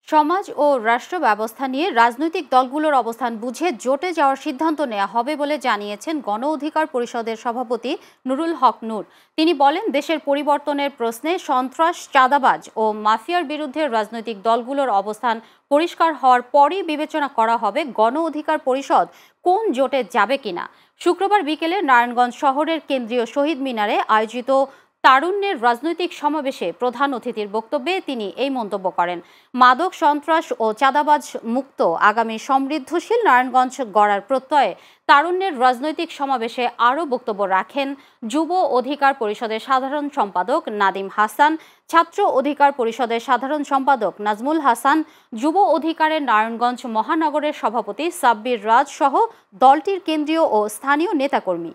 সমাজ ও রাষ্ট্র ব্যবস্থা নিয়ে রাজনৈতিক দলগুলোর অবস্থান বুঝে জোটে যাওয়ার সিদ্ধান্ত নেওয়া হবে বলে জানিয়েছেন গণ অধিকার পরিষদের সভাপতি নুরুল হক নূর। তিনি বলেন, দেশের পরিবর্তনের প্রশ্নে সন্ত্রাস, চাঁদাবাজ ও মাফিয়ার বিরুদ্ধে রাজনৈতিক দলগুলোর অবস্থান পরিষ্কার হওয়ার পরই বিবেচনা করা হবে গণ অধিকার পরিষদ কোন জোটে যাবে কিনা। শুক্রবার বিকেলে নারায়ণগঞ্জ শহরের কেন্দ্রীয় শহীদ মিনারে আয়োজিত তারুণ্যের রাজনৈতিক সমাবেশে প্রধান অতিথির বক্তব্যে তিনি এই মন্তব্য করেন। মাদক, সন্ত্রাস ও চাঁদাবাজ মুক্ত আগামী সমৃদ্ধশীল নারায়ণগঞ্জ গড়ার প্রত্যয়ে তারুণ্যের রাজনৈতিক সমাবেশে আরও বক্তব্য রাখেন যুব অধিকার পরিষদের সাধারণ সম্পাদক নাদিম হাসান, ছাত্র অধিকার পরিষদের সাধারণ সম্পাদক নাজমুল হাসান, যুব অধিকারের নারায়ণগঞ্জ মহানগরের সভাপতি সাব্বির রাজ সহ দলটির কেন্দ্রীয় ও স্থানীয় নেতাকর্মী।